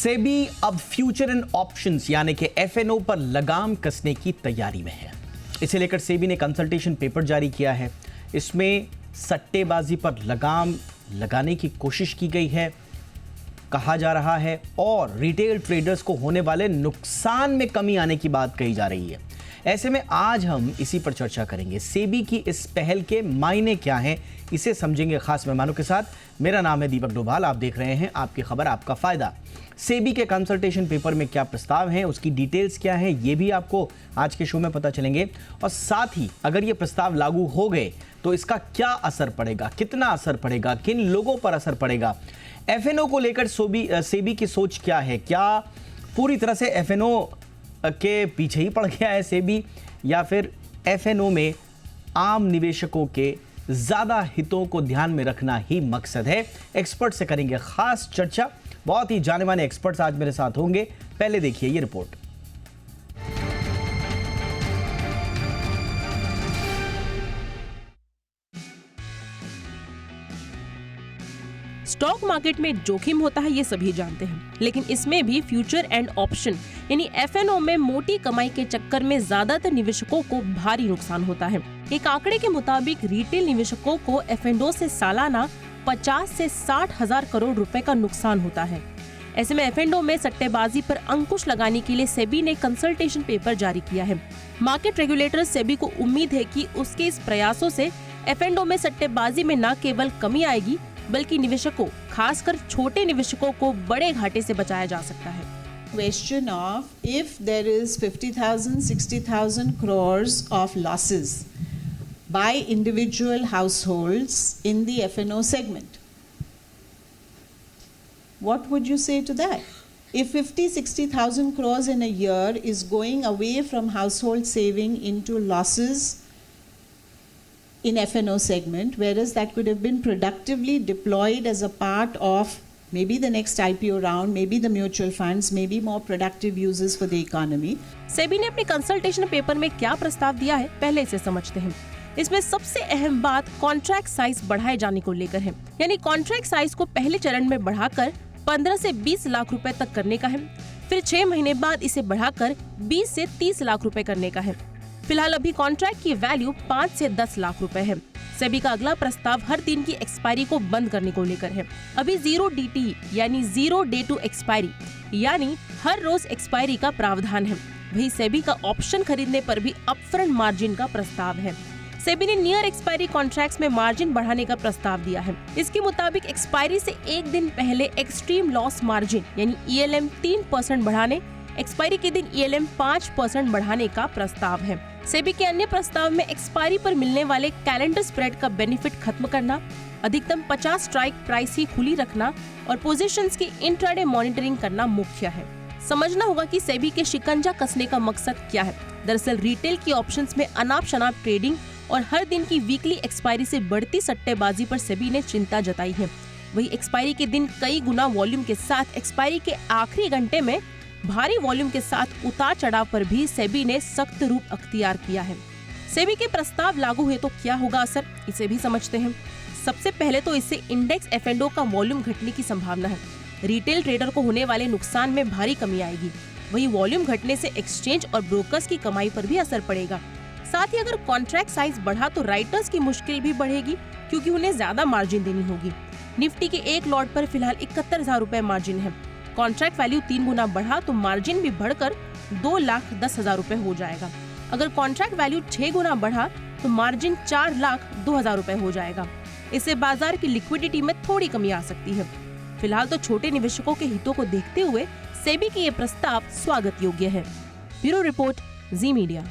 सेबी अब future and options यानी कि एफएनओ पर लगाम कसने की तैयारी में है। इसे लेकर सेबी ने कंसल्टेशन पेपर जारी किया है। इसमें सट्टेबाजी पर लगाम लगाने की कोशिश की गई है, कहा जा रहा है, और रिटेल ट्रेडर्स को होने वाले नुकसान में कमी आने की बात कही जा रही है। ऐसे में आज हम इसी पर चर्चा करेंगे। सेबी की इस पहल के मायने क्या हैं, इसे समझेंगे खास मेहमानों के साथ। मेरा नाम है दीपक डोभाल, आप देख रहे हैं आपकी खबर आपका फायदा। सेबी के कंसल्टेशन पेपर में क्या प्रस्ताव हैं, उसकी डिटेल्स क्या है, ये भी आपको आज के शो में पता चलेंगे। और साथ ही अगर ये प्रस्ताव लागू हो गए तो इसका क्या असर पड़ेगा, कितना असर पड़ेगा, किन लोगों पर असर पड़ेगा, एफएनओ को लेकर सेबी की सोच क्या है, क्या पूरी तरह से एफएनओ के पीछे ही पड़ गया है सेबी, या फिर एफएनओ में आम निवेशकों के ज्यादा हितों को ध्यान में रखना ही मकसद है। एक्सपर्ट से करेंगे खास चर्चा। बहुत ही जाने माने एक्सपर्ट्स आज मेरे साथ होंगे। पहले देखिए ये रिपोर्ट। स्टॉक मार्केट में जोखिम होता है, ये सभी जानते हैं, लेकिन इसमें भी फ्यूचर एंड ऑप्शन यानी एफएनओ में मोटी कमाई के चक्कर में ज्यादातर निवेशकों को भारी नुकसान होता है। एक आंकड़े के मुताबिक रिटेल निवेशकों को एफएनओ से सालाना 50 से 60 हजार करोड़ रुपए का नुकसान होता है। ऐसे में एफएनओ में सट्टेबाजी पर अंकुश लगाने के लिए सेबी ने कंसल्टेशन पेपर जारी किया है। मार्केट रेगुलेटर सेबी को उम्मीद है कि उसके इस प्रयासों से एफएनओ में सट्टेबाजी में न केवल कमी आएगी, बल्कि निवेशकों, खासकर छोटे निवेशकों को बड़े घाटे से बचाया जा सकता है। Question of if there is 50,000, 60,000 crores of losses by individual households in the F&O segment, what would you say to that? If 50, 60,000 crores in a year is going away from household saving into losses in F&O segment, whereas that could have been productively deployed as a part of maybe the next IPO round, maybe the mutual funds, maybe more productive uses for the economy. SEBI ने अपने consultation paper में क्या प्रस्ताव दिया है, पहले इसे समझते हैं। इसमें सबसे अहम बात कॉन्ट्रैक्ट साइज बढ़ाए जाने को लेकर है, यानी कॉन्ट्रैक्ट साइज को पहले चरण में बढ़ाकर 15 से 20 लाख रुपए तक करने का है। फिर 6 महीने बाद इसे बढ़ाकर 20 से 30 लाख रुपए करने का है। फिलहाल अभी कॉन्ट्रैक्ट की वैल्यू 5 से 10 लाख रुपए है। सेबी का अगला प्रस्ताव हर दिन की एक्सपायरी को बंद करने को लेकर है। अभी 0 DTE यानी 0 डे टू एक्सपायरी यानी हर रोज एक्सपायरी का प्रावधान है। वही सेबी का ऑप्शन खरीदने पर भी अपफ्रंट मार्जिन का प्रस्ताव है। सेबी ने नियर एक्सपायरी कॉन्ट्रैक्ट्स में मार्जिन बढ़ाने का प्रस्ताव दिया है। इसके मुताबिक एक्सपायरी से एक दिन पहले एक्सट्रीम लॉस मार्जिन यानी ELM 3% बढ़ाने, एक्सपायरी के दिन ELM 5% बढ़ाने का प्रस्ताव है। सेबी के अन्य प्रस्ताव में एक्सपायरी पर मिलने वाले कैलेंडर स्प्रेड का बेनिफिट खत्म करना, अधिकतम 50 स्ट्राइक प्राइस ही खुली रखना और पोजीशंस की इंट्राडे मॉनिटरिंग करना मुख्य है। समझना होगा कि सेबी के शिकंजा कसने का मकसद क्या है। दरअसल रिटेल की ऑप्शंस में अनाप शनाप ट्रेडिंग और हर दिन की वीकली एक्सपायरी से बढ़ती सट्टेबाजी पर सेबी ने चिंता जताई है। वही एक्सपायरी के दिन कई गुना वॉल्यूम के साथ एक्सपायरी के आखिरी घंटे में भारी वॉल्यूम के साथ उतार चढ़ाव पर भी सेबी ने सख्त रूप अख्तियार किया है। सेबी के प्रस्ताव लागू हुए तो क्या होगा असर, इसे भी समझते हैं। सबसे पहले तो इससे इंडेक्स एफएनओ का वॉल्यूम घटने की संभावना है। रिटेल ट्रेडर को होने वाले नुकसान में भारी कमी आएगी। वही वॉल्यूम घटने से एक्सचेंज और ब्रोकर्स की कमाई पर भी असर पड़ेगा। साथ ही अगर कॉन्ट्रैक्ट साइज बढ़ा तो राइटर्स की मुश्किल भी बढ़ेगी, क्योंकि उन्हें ज्यादा मार्जिन देनी होगी। निफ्टी के एक लॉट पर फिलहाल 71,000 रुपए मार्जिन है। कॉन्ट्रैक्ट वैल्यू 3 गुना बढ़ा तो मार्जिन भी बढ़कर 2,10,000 रुपए हो जाएगा। अगर कॉन्ट्रैक्ट वैल्यू 6 गुना बढ़ा तो मार्जिन 4,02,000 रुपए हो जाएगा। इससे बाजार की लिक्विडिटी में थोड़ी कमी आ सकती है। फिलहाल तो छोटे निवेशकों के हितों को देखते हुए सेबी के ये प्रस्ताव स्वागत योग्य है। ब्यूरो रिपोर्ट, जी मीडिया।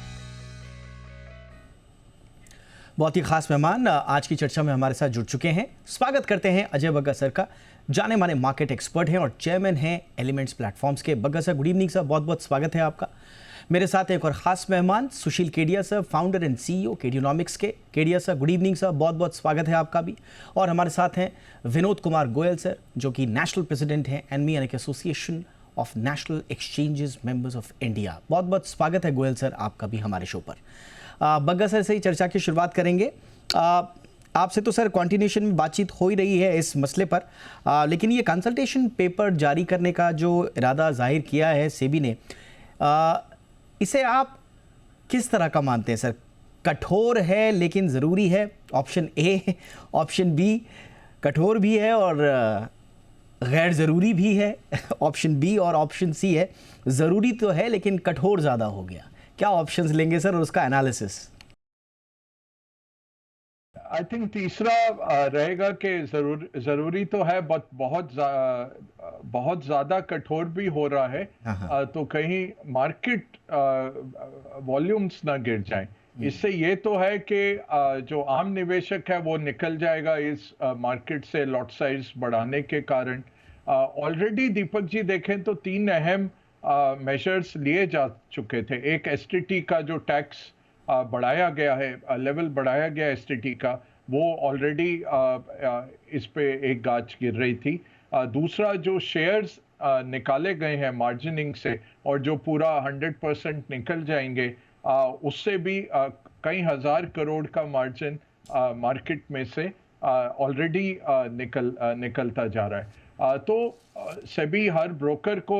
बहुत ही खास मेहमान आज की चर्चा में हमारे साथ जुड़ चुके हैं। स्वागत करते हैं अजय बग्गा सर का, जाने माने मार्केट एक्सपर्ट हैं और चेयरमैन हैं एलिमेंट्स प्लेटफॉर्म्स के। Bagga sir, good evening sir, बहुत बहुत स्वागत है आपका। मेरे साथ एक और खास मेहमान Sushil Kedia sir, founder and CEO Kedianomics के। Kedia sir, good evening sir, बहुत बहुत स्वागत है आपका भी। और हमारे साथ हैं विनोद कुमार गोयल सर, जो कि नेशनल प्रेसिडेंट हैं एनमी यानी कि association of national exchanges members of India. बहुत बहुत स्वागत है गोयल सर आपका भी हमारे शो पर। बग्गा सर से ही चर्चा की शुरुआत करेंगे। आपसे तो सर कंटिन्यूशन में बातचीत हो ही रही है इस मसले पर, लेकिन ये कंसल्टेशन पेपर जारी करने का जो इरादा जाहिर किया है सेबी ने, इसे आप किस तरह का मानते हैं सर? कठोर है लेकिन ज़रूरी है, ऑप्शन ए, ऑप्शन बी कठोर भी है और गैर ज़रूरी भी है, ऑप्शन बी और ऑप्शन सी है ज़रूरी तो है लेकिन कठोर ज़्यादा हो गया। क्या ऑप्शंस लेंगे सर और उसका एनालिसिस? आई थिंक तीसरा रहेगा कि जरूरी तो है, बट बहुत ज्यादा कठोर भी हो रहा है, तो कहीं मार्केट वॉल्यूम्स ना गिर जाएं। इससे ये तो है कि जो आम निवेशक है वो निकल जाएगा इस मार्केट से लॉट साइज बढ़ाने के कारण। ऑलरेडी दीपक जी देखें तो 3 अहम मेजर्स लिए जा चुके थे। एक एसटीटी का जो टैक्स बढ़ाया गया है, लेवल बढ़ाया गया एसटीटी का, वो ऑलरेडी इस पे एक गाज गिर रही थी। दूसरा जो शेयर्स निकाले गए हैं मार्जिनिंग से और जो पूरा 100% निकल जाएंगे, उससे भी कई हजार करोड़ का मार्जिन मार्केट में से ऑलरेडी निकलता जा रहा है। तो सेबी हर ब्रोकर को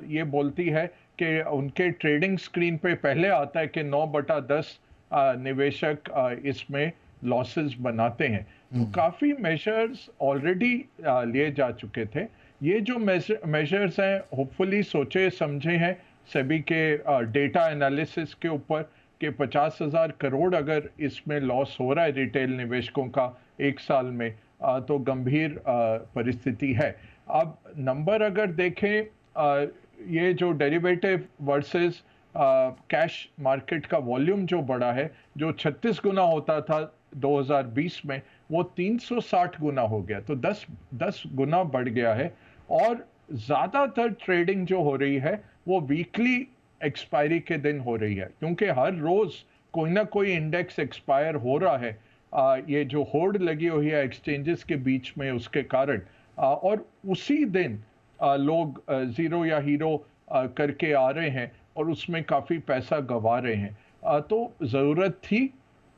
ये बोलती है कि उनके ट्रेडिंग स्क्रीन पे पहले आता है कि 9/10 निवेशक इसमें लॉसेस बनाते हैं। तो काफ़ी मेजर्स ऑलरेडी लिए जा चुके थे। ये जो मेजर्स हैं होपफुली सोचे समझे हैं सेबी के डेटा एनालिसिस के ऊपर कि 50,000 करोड़ अगर इसमें लॉस हो रहा है रिटेल निवेशकों का 1 साल में, तो गंभीर परिस्थिति है। अब नंबर अगर देखें, ये जो डेरिवेटिव वर्सेस कैश मार्केट का वॉल्यूम जो बढ़ा है, जो 36 गुना होता था 2020 में, वो 360 गुना हो गया, तो 10 गुना बढ़ गया है। और ज़्यादातर ट्रेडिंग जो हो रही है वो वीकली एक्सपायरी के दिन हो रही है, क्योंकि हर रोज़ कोई ना कोई इंडेक्स एक्सपायर हो रहा है। ये जो होड़ लगी हुई है एक्सचेंजेस के बीच में, उसके कारण और उसी दिन लोग ज़ीरो या हीरो करके आ रहे हैं और उसमें काफ़ी पैसा गंवा रहे हैं। तो ज़रूरत थी,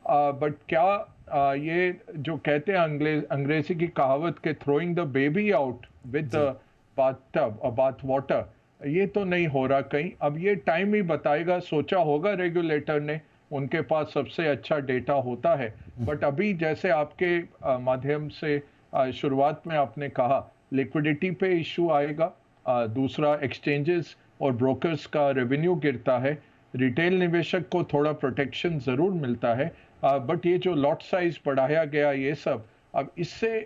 बट क्या ये जो कहते हैं अंग्रेजी की कहावत के throwing the baby out with the bathtub और बाथ वाटर, ये तो नहीं हो रहा कहीं। अब ये टाइम ही बताएगा। सोचा होगा रेगुलेटर ने, उनके पास सबसे अच्छा डेटा होता है, बट अभी जैसे आपके माध्यम से शुरुआत में आपने कहा, लिक्विडिटी पे इशू आएगा, दूसरा एक्सचेंजेस और ब्रोकर्स का रेवेन्यू गिरता है, रिटेल निवेशक को थोड़ा प्रोटेक्शन ज़रूर मिलता है, बट ये जो लॉट साइज बढ़ाया गया ये सब, अब इससे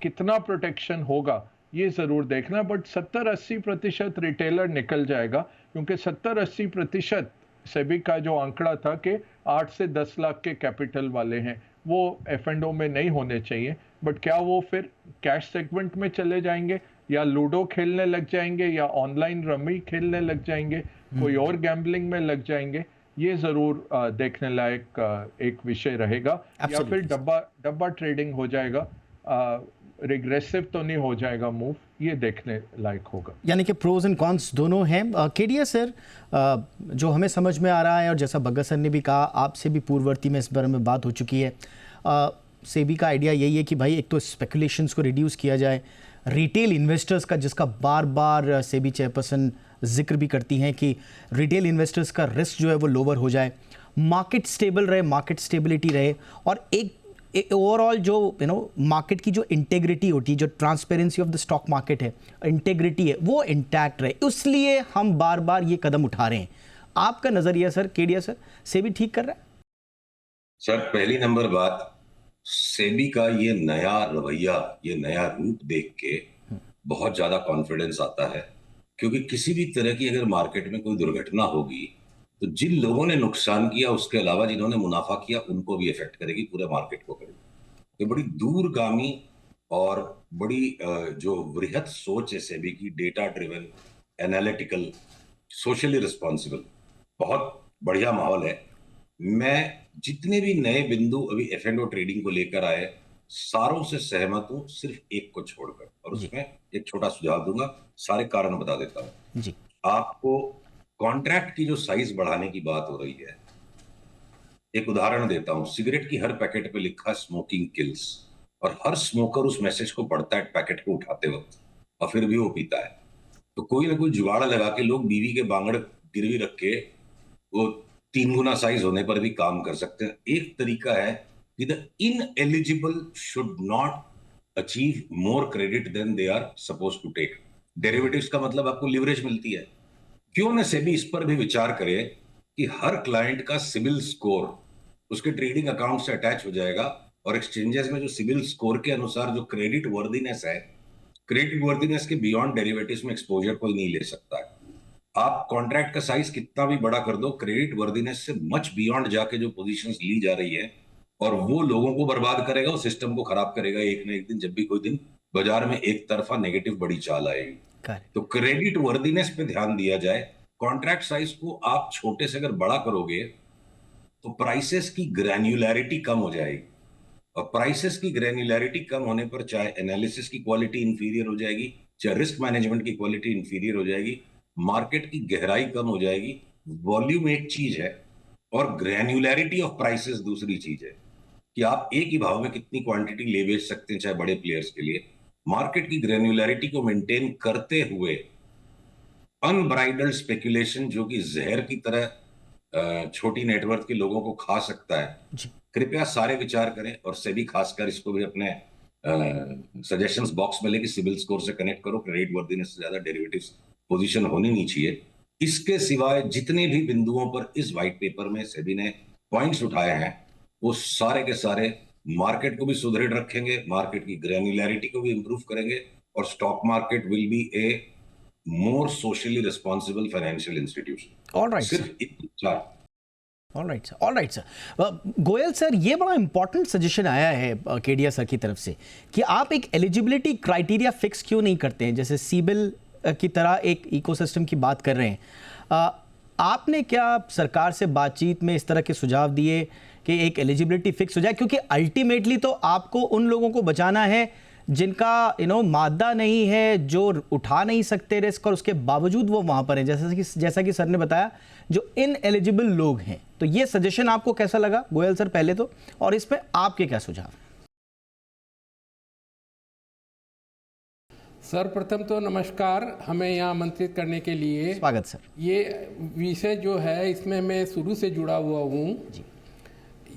कितना प्रोटेक्शन होगा ये ज़रूर देखना। बट 70-80% रिटेलर निकल जाएगा, क्योंकि 70-80% सेबी का जो आंकड़ा था कि 8 से 10 लाख के कैपिटल वाले हैं, वो F&O में नहीं होने चाहिए। बट क्या वो फिर कैश सेगमेंट में चले जाएंगे, या लूडो खेलने लग जाएंगे, या ऑनलाइन रमी खेलने लग जाएंगे, कोई और गैम्बलिंग में लग जाएंगे, ये ज़रूर देखने लायक एक विषय रहेगा। या फिर डब्बा ट्रेडिंग हो जाएगा, रिग्रेसिव तो नहीं हो जाएगा मूव, ये देखने लायक होगा। यानी कि प्रोज एंड कॉन्स दोनों हैं। केडिया सर, जो हमें समझ में आ रहा है और जैसा बग्गा सर ने भी कहा, आपसे भी पूर्ववर्ती में इस बारे में बात हो चुकी है, सेबी का आइडिया यही है कि भाई एक तो स्पेकुलेशंस को रिड्यूस किया जाए, रिटेल इन्वेस्टर्स का, जिसका बार बार सेबी चेयरपर्सन जिक्र भी करती हैं कि रिटेल इन्वेस्टर्स का रिस्क जो है वो लोअर हो जाए, मार्केट स्टेबल रहे, मार्केट स्टेबिलिटी रहे, और एक ओवरऑल जो मार्केट की जो इंटेग्रिटी होती है, जो transparency of the stock market है, इंटेग्रिटी है, वो इंटैक्ट रहे। इसलिए हम बार बार ये कदम उठा रहे हैं। आपका नजरिया सर, केडिया सर, सेबी ठीक कर रहा है? सर, पहली नंबर बात, सेबी का ये नया रवैया, ये नया रूप देख के बहुत ज्यादा कॉन्फिडेंस आता है, क्योंकि किसी भी तरह की अगर मार्केट में कोई दुर्घटना होगी तो जिन लोगों ने नुकसान किया उसके अलावा जिन्होंने मुनाफा किया उनको भी इफेक्ट करेगी, पूरे मार्केट को करेगी। तो बड़ी दूरगामी और बड़ी जो वृहत सोच है सेबी की, data driven, analytical, socially responsible, बहुत बढ़िया माहौल है। मैं जितने भी नए बिंदु अभी F&O ट्रेडिंग को लेकर आए, सारों से सहमत हूं, सिर्फ एक को छोड़कर, और उसमें एक छोटा सुझाव दूंगा, सारे कारण बता देता हूं जी। आपको कॉन्ट्रैक्ट की जो साइज बढ़ाने की बात हो रही है, एक उदाहरण देता हूं, सिगरेट की हर पैकेट पे लिखा है स्मोकिंग किल्स, और हर स्मोकर उस मैसेज को पढ़ता है पैकेट को उठाते वक्त, और फिर भी वो पीता है। तो कोई ना कोई जुगाड़ लगा के लोग बीवी के बांगड़ गिरवी रख के वो 3 गुना साइज होने पर भी काम कर सकते हैं। एक तरीका है कि the ineligible should not achieve more credit than they are suppose to take. Derivatives का मतलब आपको लिवरेज मिलती है। क्यों न सेबी इस पर भी विचार करे कि हर क्लाइंट का सिबिल स्कोर उसके ट्रेडिंग अकाउंट से अटैच हो जाएगा, और एक्सचेंजेस में जो सिबिल स्कोर के अनुसार जो क्रेडिट वर्दीनेस है, क्रेडिट वर्दीनेस के बियॉन्ड डेरिवेटिव्स में एक्सपोजर कोई नहीं ले सकता है। आप कॉन्ट्रैक्ट का साइज कितना भी बड़ा कर दो, क्रेडिट वर्दीनेस से मच बियॉन्ड जाके जो पोजीशंस ली जा रही है, और वो लोगों को बर्बाद करेगा, उस सिस्टम को खराब करेगा एक ना एक दिन, जब भी कोई दिन बाजार में एक तरफा नेगेटिव बड़ी चाल आएगी। तो क्रेडिट वर्दीनेस पे ध्यान दिया जाए। कॉन्ट्रैक्ट साइज को आप छोटे से अगर बड़ा करोगे तो प्राइसेस की ग्रैन्युलैरिटी कम हो जाएगी, और प्राइसेस की ग्रैन्युलैरिटी कम होने पर चाहे एनालिसिस की क्वालिटी इंफीरियर हो जाएगी, चाहे रिस्क मैनेजमेंट की क्वालिटी इंफीरियर हो जाएगी, मार्केट की गहराई कम हो जाएगी। वॉल्यूम एक चीज है और ग्रैन्युलैरिटी ऑफ प्राइसेस दूसरी चीज है, कि आप एक ही भाव में कितनी क्वांटिटी ले बेच सकते हैं, चाहे बड़े प्लेयर्स के लिए। मार्केट की ग्रैन्युलैरिटी को मेंटेन करते हुए अनब्राइडल्ड स्पेकुलेशन, जो कि जहर की तरह छोटी नेटवर्थ के लोगों को खा सकता है, कृपया सारे विचार करें, और सेबी खासकर इसको भी अपने सजेशंस बॉक्स में लेके सिबिल स्कोर से कनेक्ट करो। क्रेडिट वर्दीनेस से ज्यादा डेरिवेटिव्स पोजीशन होनी नहीं चाहिए। इसके सिवाय जितने भी बिंदुओं पर इस व्हाइट पेपर में सेबी ने पॉइंट्स उठाए हैं, वो सारे के सारे मार्केट को भी सुदृढ़ रखेंगे, मार्केट की ग्रैन्युलैरिटी को भी इंप्रूव करेंगे, और stock market will be A more socially responsible financial institution. Alright सिर्फ ऑलराइट सर। गोयल सर, ये बड़ा इंपॉर्टेंट सजेशन आया है केडिया सर की तरफ से कि आप एक एलिजिबिलिटी क्राइटेरिया फिक्स क्यों नहीं करते हैं, जैसे सीबिल की तरह एक इकोसिस्टम की बात कर रहे हैं। आपने क्या सरकार से बातचीत में इस तरह के सुझाव दिए कि एक एलिजिबिलिटी फिक्स हो जाए, क्योंकि अल्टीमेटली तो आपको उन लोगों को बचाना है जिनका मादा नहीं है, जो उठा नहीं सकते रिस्क, और उसके बावजूद वो वहां पर हैं, जैसा कि सर ने बताया, जो इनएलिजिबल लोग हैं। तो ये सजेशन आपको कैसा लगा गोयल सर पहले तो, और इस पे आपके क्या सुझाव? सर्वप्रथम तो नमस्कार, हमें यहाँ आमंत्रित करने के लिए। स्वागत सर। ये विषय जो है इसमें मैं शुरू से जुड़ा हुआ हूँ,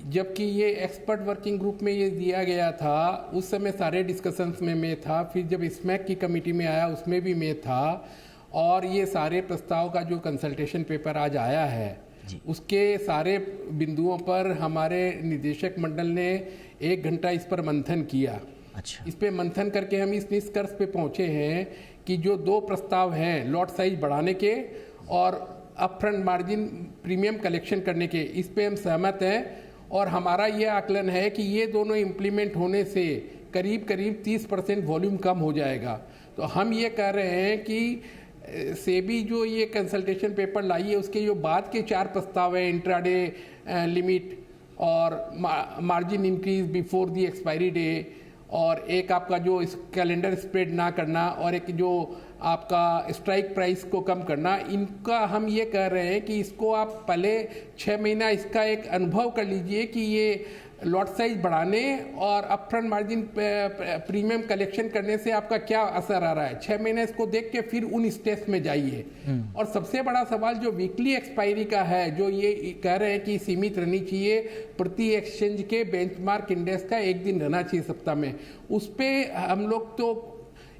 जबकि ये एक्सपर्ट वर्किंग ग्रुप में ये दिया गया था, उस समय सारे डिस्कशंस में मैं था, फिर जब स्मैक की कमेटी में आया उसमें भी मैं था, और ये सारे प्रस्ताव का जो कंसल्टेशन पेपर आज आया है उसके सारे बिंदुओं पर हमारे निदेशक मंडल ने 1 घंटा इस पर मंथन किया। अच्छा। इस पे मंथन करके हम इस निष्कर्ष पे पहुंचे हैं कि जो 2 प्रस्ताव हैं, लॉट साइज बढ़ाने के और अपफ्रंट मार्जिन प्रीमियम कलेक्शन करने के, इस पे हम सहमत हैं, और हमारा ये आकलन है कि ये दोनों इम्प्लीमेंट होने से करीब 30% वॉल्यूम कम हो जाएगा। तो हम ये कह रहे हैं कि सेबी जो ये कंसल्टेशन पेपर लाई है, उसके जो बाद के 4 प्रस्ताव हैं, इंट्राडे लिमिट और margin increase before the expiry day, और एक आपका जो इस कैलेंडर स्प्रेड ना करना, और एक जो आपका स्ट्राइक प्राइस को कम करना, इनका हम ये कह रहे हैं कि इसको आप पहले 6 महीना इसका एक अनुभव कर लीजिए कि ये लॉट साइज बढ़ाने और अपफ्रंट मार्जिन प्रीमियम कलेक्शन करने से आपका क्या असर आ रहा है। 6 महीने इसको देख के फिर उन स्टेप्स में जाइए। और सबसे बड़ा सवाल जो वीकली एक्सपायरी का है, जो ये कह रहे हैं कि सीमित रहनी चाहिए, प्रति एक्सचेंज के बेंचमार्क इंडेक्स का 1 दिन रहना चाहिए सप्ताह में, उस पर हम लोग तो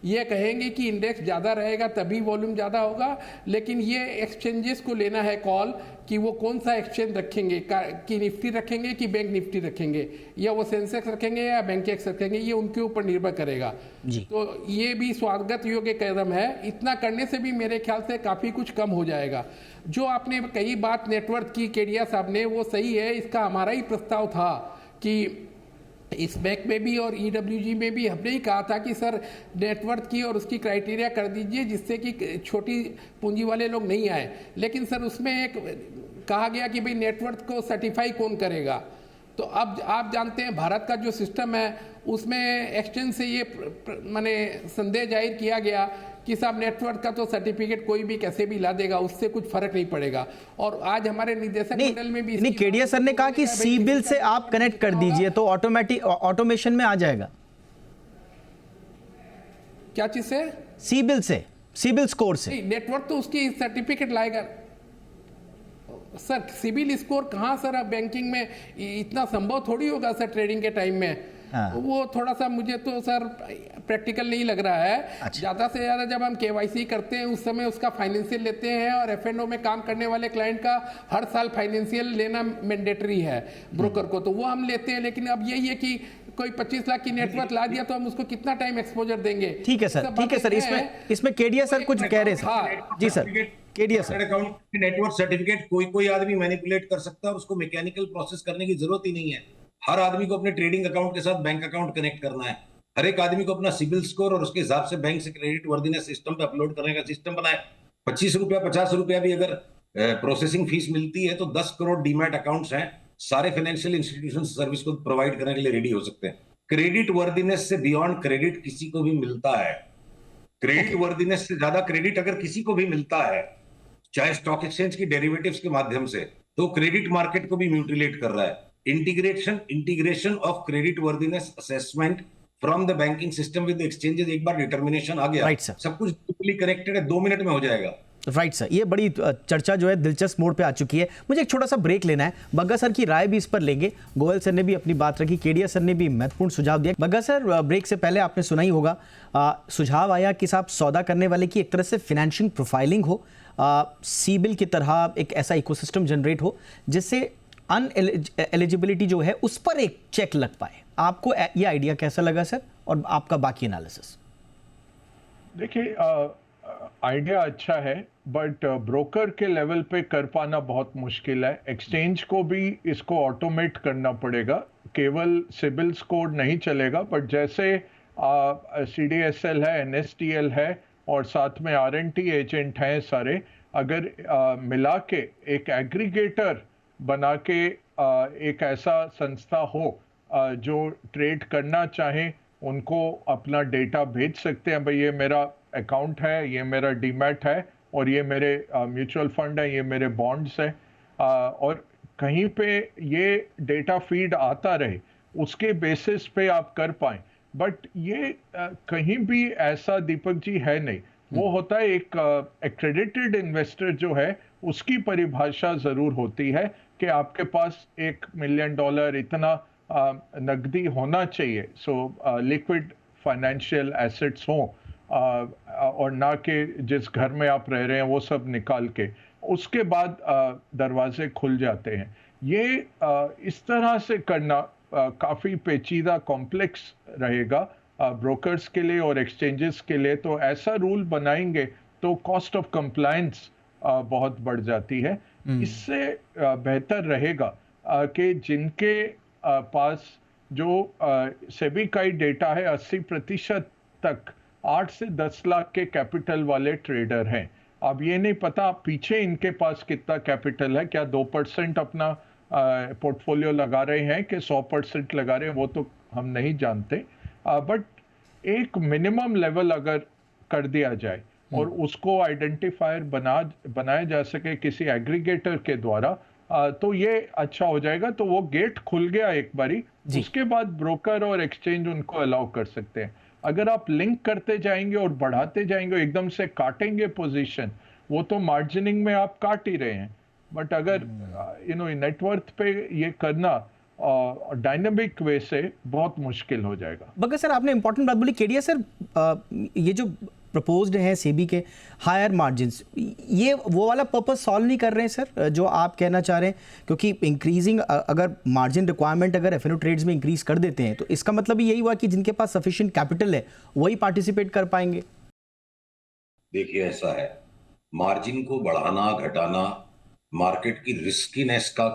ये कहेंगे कि इंडेक्स ज़्यादा रहेगा तभी वॉल्यूम ज़्यादा होगा, लेकिन ये एक्सचेंजेस को लेना है कॉल कि वो कौन सा एक्सचेंज रखेंगे, कि निफ्टी रखेंगे कि बैंक निफ्टी रखेंगे, या वो सेंसेक्स रखेंगे या बैंकेक्स रखेंगे, ये उनके ऊपर निर्भर करेगा। तो ये भी स्वागत योग्य कदम है। इतना करने से भी मेरे ख्याल से काफ़ी कुछ कम हो जाएगा। जो आपने कई बात नेटवर्क की केडिया साहब ने, वो सही है। इसका हमारा ही प्रस्ताव था कि इस बैंक में भी और ईडब्ल्यूजी में भी हमने ही कहा था कि सर नेटवर्थ की और उसकी क्राइटेरिया कर दीजिए जिससे कि छोटी पूंजी वाले लोग नहीं आए। लेकिन सर उसमें एक कहा गया कि भाई नेटवर्थ को सर्टिफाई कौन करेगा। तो अब आप जानते हैं भारत का जो सिस्टम है उसमें एक्सचेंज से ये माने संदेह जाहिर किया गया कि साहब नेटवर्थ का तो सर्टिफिकेट कोई भी कैसे भी ला देगा, उससे कुछ फर्क नहीं पड़ेगा। और आज हमारे निदेशक मंडल में भी नहीं, केडिया सर ने कहा कि सी बिल से आप कनेक्ट कर दीजिए तो ऑटोमेटिक ऑटोमेशन में आ जाएगा। क्या चीज से? सी बिल से, सी बिल स्कोर से। नेटवर्क तो उसकी सर्टिफिकेट लाएगा सर। सिबिल स्कोर कहाँ सर? अब बैंकिंग में इतना संभव थोड़ी होगा सर ट्रेडिंग के टाइम में। हाँ। वो थोड़ा सा मुझे तो सर प्रैक्टिकल नहीं लग रहा है। अच्छा। ज्यादा से ज्यादा जब हम केवाईसी करते हैं उस समय उसका फाइनेंशियल लेते हैं, और एफएनओ में काम करने वाले क्लाइंट का हर साल फाइनेंशियल लेना मैंडेटरी है ब्रोकर को, तो वो हम लेते हैं। लेकिन अब यही है कि कोई 25 लाख की नेटवर्क ला दिया तो हम उसको कितना टाइम एक्सपोजर देंगे? ठीक है सर, ठीक है सर। इसमें केडिया सर कुछ कह रहे हैं। जी sir, Kedia sir. Account network certificate कोई आदमी मैनिपुलेट कर सकता है और उसको मैकेनिकल प्रोसेस करने की जरूरत ही नहीं है। हर आदमी को अपने ट्रेडिंग अकाउंट के साथ बैंक अकाउंट कनेक्ट करना है। हर एक आदमी को अपना सिबिल स्कोर और उसके हिसाब से बैंक से क्रेडिट वर्दीनेस सिस्टम पे अपलोड करने का सिस्टम बनाए। 25 रुपया 50 रुपया भी अगर प्रोसेसिंग फीस मिलती है तो 10 करोड़ डीमैट अकाउंट्स हैं। सारे फाइनेंशियल इंस्टीट्यूशन सर्विस को प्रोवाइड करने के लिए रेडी हो सकते हैं। क्रेडिट वर्दीनेस से बियॉन्ड क्रेडिट किसी को भी मिलता है। क्रेडिट वर्दीनेस से ज्यादा क्रेडिट अगर किसी को भी मिलता है, चाहे स्टॉक एक्सचेंज की डेरिवेटिव्स के माध्यम से, तो क्रेडिट मार्केट को भी म्यूटिलेट कर रहा है। Integration of credit worthiness assessment from the banking system with exchanges, एक बार डिटर्मिनेशन आ गया, राइट सर, सब कुछ डीपली कनेक्टेड है, 2 मिनट में हो जाएगा। राइट सर, ये बड़ी चर्चा जो है दिलचस्प मोड़ पे आ चुकी है। मुझे एक छोटा सा ब्रेक लेना है। बग्गा सर की राय भी इस पर लेंगे। गोयल सर ने भी अपनी बात रखी, केडिया सर ने भी महत्वपूर्ण सुझाव दिया। बग्गा सर, ब्रेक से पहले आपने सुना ही होगा, सुझाव आया कि साहब सौदा करने वाले की एक तरह से फाइनेंशियल प्रोफाइलिंग हो, सी बिल की तरह एक ऐसा इकोसिस्टम जनरेट हो जिससे अनएलिजिबिलिटी जो है उस पर एक चेक लग पाए। आपको ये आइडिया कैसा लगा सर, और आपका बाकी एनालिसिस? देखिए, आइडिया अच्छा है, बट ब्रोकर के लेवल पे कर पाना बहुत मुश्किल है। एक्सचेंज को भी इसको ऑटोमेट करना पड़ेगा। केवल सिबिल स्कोर नहीं चलेगा, बट जैसे CDSL है, NSTL है और साथ में RNT एजेंट हैं सारे, अगर मिला के एक एग्रीगेटर बना के एक ऐसा संस्था हो जो ट्रेड करना चाहे उनको अपना डेटा भेज सकते हैं, भाई ये मेरा अकाउंट है, ये मेरा डीमैट है और ये मेरे म्यूचुअल फंड है, ये मेरे बॉन्ड्स है, और कहीं पे ये डेटा फीड आता रहे, उसके बेसिस पे आप कर पाएं। बट ये कहीं भी ऐसा दीपक जी है नहीं। वो होता है एक एक्रेडिटेड इन्वेस्टर जो है उसकी परिभाषा जरूर होती है कि आपके पास $1 मिलियन इतना नकदी होना चाहिए, सो लिक्विड फाइनेंशियल एसेट्स हों, और ना कि जिस घर में आप रह रहे हैं वो सब निकाल के, उसके बाद दरवाजे खुल जाते हैं। ये इस तरह से करना काफ़ी पेचीदा कॉम्प्लेक्स रहेगा ब्रोकर्स के लिए और एक्सचेंजेस के लिए। तो ऐसा रूल बनाएंगे तो कॉस्ट ऑफ कंप्लायंस बहुत बढ़ जाती है। इससे बेहतर रहेगा कि जिनके पास जो सेबी का ही डेटा है 80% तक 8 से 10 लाख के कैपिटल वाले ट्रेडर हैं। अब ये नहीं पता पीछे इनके पास कितना कैपिटल है, क्या 2% अपना पोर्टफोलियो लगा रहे हैं कि 100% लगा रहे हैं, वो तो हम नहीं जानते। बट एक मिनिमम लेवल अगर कर दिया जाए और उसको आइडेंटिफायर बनाया जा सके किसी एग्रीगेटर के द्वारा, तो ये अच्छा हो जाएगा। तो वो गेट खुल गया एक बारी, उसके बाद ब्रोकर और एक्सचेंज उनको अलाउ कर सकते हैं। अगर आप लिंक करते जाएंगे और बढ़ाते जाएंगे, एकदम से काटेंगे पोजीशन, वो तो मार्जिनिंग में आप काट ही रहे हैं। बट अगर नेटवर्थ पे ये करना डायनामिक वे से बहुत मुश्किल हो जाएगा। बग्गा सर, आपने इंपॉर्टेंट बात बोली। केडिया सर, ये जो प्रपोज्ड है सेबी के हायर मार्जिन्स, ये वो वाला पर्पस सॉल्व नहीं कर रहे हैं सर जो आप कहना चाह रहे हैं? क्योंकि इंक्रीजिंग अगर मार्जिन रिक्वायरमेंट अगर एफएनओ ट्रेड्स में इंक्रीज कर देते हैं तो इसका मतलब यही हुआ कि जिनके पास सफिशिएंट कैपिटल है वही पार्टिसिपेट कर पाएंगे। देखिए, ऐसा है, मार्जिन को बढ़ाना घटाना मार्केट की रिस्कीनेस का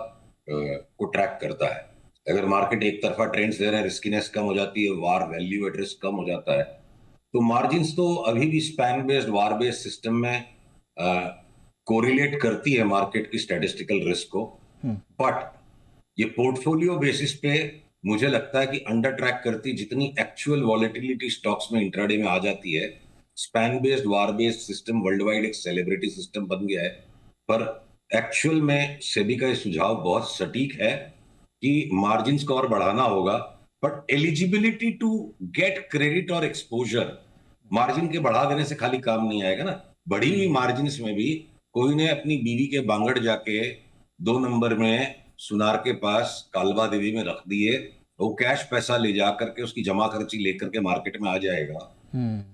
को ट्रैक करता है। अगर मार्केट एक तरफा ट्रेंड्स दे रहे हैं, रिस्कीनेस कम हो जाती है, वार वैल्यू एट रिस्क कम हो जाता है। तो मार्जिन्स तो अभी भी स्पैन बेस्ड वार बेस्ड सिस्टम में कोरिलेट करती है मार्केट की स्टैटिस्टिकल रिस्क को। बट ये पोर्टफोलियो बेसिस पे मुझे लगता है कि अंडर ट्रैक करती, जितनी एक्चुअल वॉलेटिलिटी स्टॉक्स में इंट्राडे में आ जाती है, स्पैन बेस्ड वार बेस्ड सिस्टम वर्ल्ड वाइड एक सेलिब्रिटी सिस्टम बन गया है, पर एक्चुअल में सेबी का ये सुझाव बहुत सटीक है कि मार्जिन को और बढ़ाना होगा, but eligibility to get credit और एक्सपोजर मार्जिन के बढ़ा देने से खाली काम नहीं आएगा ना। बढ़ी हुई मार्जिन में भी कोई ने अपनी बीवी के बांगड़ जाके 2 नंबर में सुनार के पास कालवा देवी में रख दिए, वो कैश पैसा ले जा करके उसकी जमा खर्ची लेकर के मार्केट में आ जाएगा।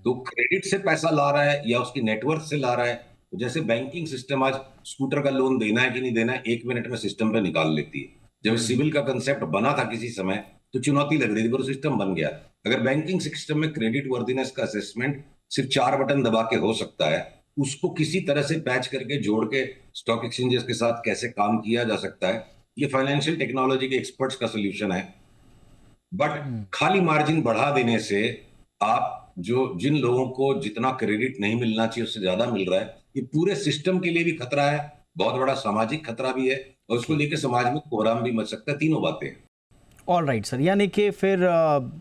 तो क्रेडिट से पैसा ला रहा है या उसकी नेटवर्थ से ला रहा है। तो जैसे बैंकिंग सिस्टम आज स्कूटर का लोन देना है कि नहीं देना है 1 मिनट में सिस्टम पे निकाल लेती है। जब सिविल का कंसेप्ट बना था किसी समय तो चुनौती लग रही थी, पर सिस्टम बन गया। अगर बैंकिंग सिस्टम में क्रेडिट वर्दीनेस का असेसमेंट सिर्फ 4 बटन दबा के हो सकता है, उसको किसी तरह से पैच करके जोड़ के स्टॉक एक्सचेंजेस के साथ कैसे काम किया जा सकता है, ये फाइनेंशियल टेक्नोलॉजी के एक्सपर्ट्स का सोल्यूशन है। बट खाली मार्जिन बढ़ा देने से आप जिन लोगों को जितना क्रेडिट नहीं मिलना चाहिए उससे ज्यादा मिल रहा है, ये पूरे सिस्टम के लिए भी खतरा है, बहुत बड़ा सामाजिक खतरा भी है, और उसको लेकर समाज में कोहराम भी मच सकता है। तीनों बातें। ऑल राइट सर, यानी कि फिर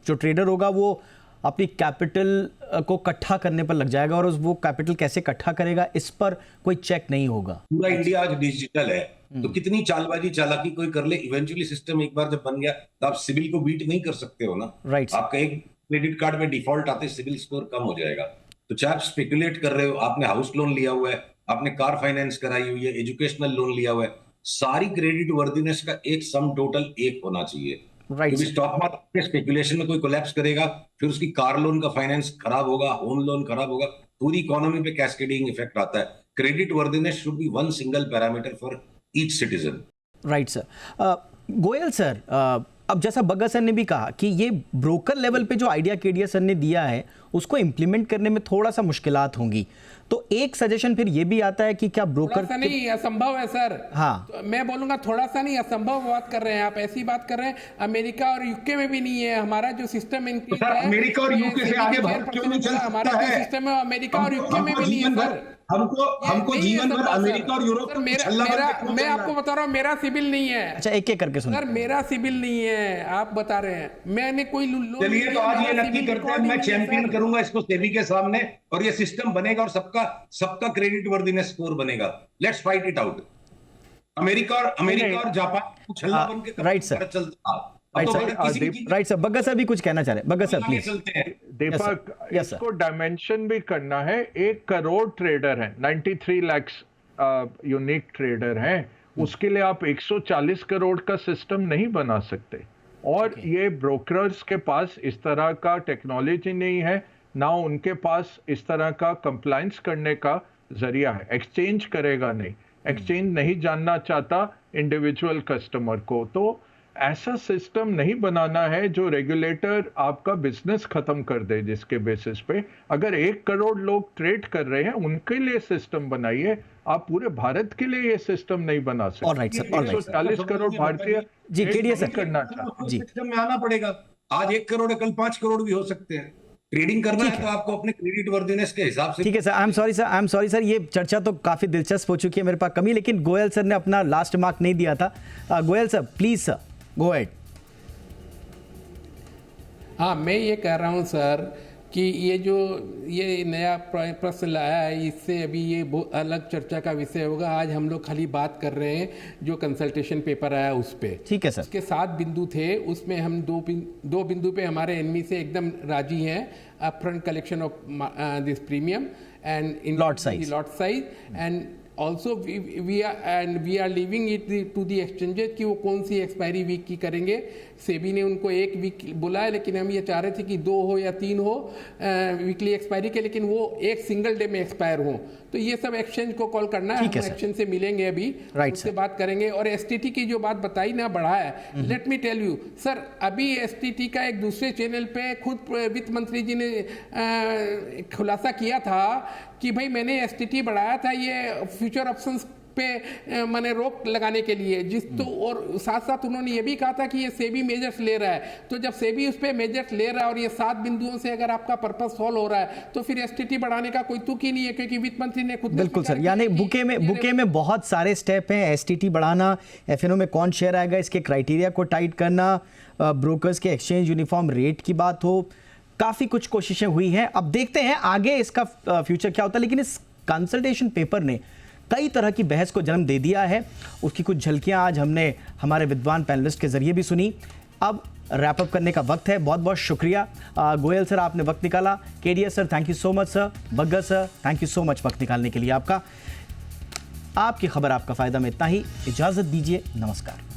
जो ट्रेडर होगा वो अपनी कैपिटल को इकट्ठा करने पर लग जाएगा, और वो कैपिटल कैसे इकट्ठा करेगा इस पर कोई चेक नहीं होगा। पूरा इंडिया आज डिजिटल है, तो कितनी चालबाजी चालाकी कोई कर ले, इवेंचुअली सिस्टम एक बार जब बन गया तो आप सिविल को बीट नहीं कर सकते हो ना। राइट। आपका एक क्रेडिट कार्ड में डिफॉल्ट आते सिविल स्कोर कम हो जाएगा। तो चाहे आप स्पेकुलेट कर रहे हो, आपने हाउस लोन लिया हुआ है, आपने कार फाइनेंस कराई हुई है, एजुकेशनल लोन लिया हुआ है, सारी क्रेडिट वर्दीनेस का एक सम टोटल एक होना चाहिए। क्योंकि स्टॉक मार्केट में स्पेकुलेशन में कोई कोलैप्स करेगा, फिर उसकी कार लोन का फाइनेंस खराब होगा, होम लोन खराब होगा, पूरी इकोनॉमी पे कैस्केडिंग इफेक्ट आता है। Credit worthiness should be one single parameter for each citizen. Right sir. Goyal sir, अब जैसा बग्गा सर ने भी कहा कि ये ब्रोकर लेवल पे जो आइडिया केडिया सर ने दिया है उसको इम्प्लीमेंट करने में थोड़ा सा मुश्किलात होंगी, तो एक सजेशन फिर ये भी आता है कि क्या ब्रोकर थोड़ा सा नहीं, असंभव है सर। हाँ, तो मैं बोलूंगा थोड़ा सा नहीं, असंभव बात कर रहे हैं आप, ऐसी बात कर रहे हैं। अमेरिका और यूके में भी नहीं है हमारा जो सिस्टम है। अमेरिका और यूके से आगे भारत क्यों नहीं चल हमारा सकता जो है? सिस्टम है अमेरिका और यूके में भी नहीं है सर। हमको जीवन भर अमेरिका और यूरोप को मैं आपको बता रहा हूँ मेरा सिविल नहीं है। अच्छा, एक एक करके सुनिए सर, मेरा सिविल नहीं है, आप बता रहे हैं। मैंने कोई चलिए तो आज ये नक्की करते हैं, मैं चैंपियन करूंगा इसको सेबी के सामने, और ये सिस्टम बनेगा और सबका क्रेडिट वर्दीनेस स्कोर बनेगा। Let's fight it out. America और जापान छल्ला बन के right sir, right sir. Bagga sir भी कुछ कहना चाह रहे हैं। Bagga sir please. दीपक, इसको डायमेंशन भी करना है। 1 करोड़ ट्रेडर हैं, 93 लाख यूनिक ट्रेडर हैं, उसके लिए आप 140 करोड़ का सिस्टम नहीं बना सकते। और ये ब्रोकर्स के पास इस तरह का टेक्नोलॉजी नहीं है, ना उनके पास इस तरह का कंप्लायंस करने का जरिया है। एक्सचेंज करेगा नहीं, एक्सचेंज नहीं जानना चाहता इंडिविजुअल कस्टमर को। तो ऐसा सिस्टम नहीं बनाना है जो रेगुलेटर आपका बिजनेस खत्म कर दे, जिसके बेसिस पे अगर 1 करोड़ लोग ट्रेड कर रहे हैं उनके लिए सिस्टम बनाइए। आप पूरे भारत के लिए ये सिस्टम नहीं बना सकते। Alright sir, alright sir. 140 crore भारतीय जी, केडिया सर करना चाहते जी। सिस्टम में आना पड़ेगा। आज 1 करोड़ है, कल 5 करोड़ भी हो सकते हैं। ट्रेडिंग करना है तो आपको अपने क्रेडिट वर्दीनेस के हिसाब से। ठीक है sir, I am sorry sir, ये चर्चा तो काफी दिलचस्प हो चुकी है, मेरे पास कमी, लेकिन गोयल सर ने अपना लास्ट मार्क नहीं दिया था। Goyal sir please sir, go ahead. हाँ, मैं ये कह रहा हूँ सर कि ये नया प्रश्न लाया है, इससे अभी ये अलग चर्चा का विषय होगा। आज हम लोग खाली बात कर रहे हैं जो कंसल्टेशन पेपर आया उस पे। ठीक है सर। उसके 7 बिंदु थे, उसमें हम दो बिंदु पे हमारे एनमी से एकदम राजी हैं। Upfront collection of this premium and in lot size and also we are leaving it to the exchanges कि वो कौन सी एक्सपायरी वीक की करेंगे। सेबी ने उनको 1 वीक बोला है, लेकिन हम ये चाह रहे थे कि 2 हो या 3 हो वीकली एक्सपायरी के, लेकिन वो एक सिंगल डे में एक्सपायर हो। तो ये सब एक्सचेंज को कॉल करना है। हम एक्सचेंज से मिलेंगे अभी, उससे बात करेंगे। और एसटीटी की जो बात बताई ना बढ़ा है, let me tell you sir, अभी एसटीटी का एक दूसरे चैनल पे खुद वित्त मंत्री जी ने खुलासा किया था कि भाई मैंने एसटीटी बढ़ाया था ये फ्यूचर ऑप्शंस पे मैंने रोक लगाने के लिए, तो और साथ साथ उन्होंने ये भी कहा था कि ये सेबी मेजर्स ले रहा है। तो जब सेबी उस पे मेजर्स ले रहा है और ये 7 बिंदुओं से अगर आपका पर्पस सॉल्व हो रहा है तो फिर एसटीटी बढ़ाने का कोई तुक ही नहीं है, क्योंकि वित्त मंत्री ने खुद। बिल्कुल सर, यानी बुके में बहुत सारे स्टेप हैं। एसटीटी बढ़ाना, एफएनओ में कौन शेयर आएगा, इसके क्राइटेरिया को टाइट करना, ब्रोकर्स के एक्सचेंज यूनिफॉर्म रेट की बात हो, काफ़ी कुछ कोशिशें हुई हैं, अब देखते हैं आगे इसका फ्यूचर क्या होता है। लेकिन इस कंसल्टेशन पेपर ने कई तरह की बहस को जन्म दे दिया है, उसकी कुछ झलकियां आज हमने हमारे विद्वान पैनलिस्ट के जरिए भी सुनी। अब रैप अप करने का वक्त है। बहुत बहुत शुक्रिया गोयल सर, आपने वक्त निकाला। KDS sir, thank you so much sir. Bagga sir, thank you so much वक्त निकालने के लिए आपका। आपकी खबर आपका फायदा में इतना ही। इजाजत दीजिए, नमस्कार।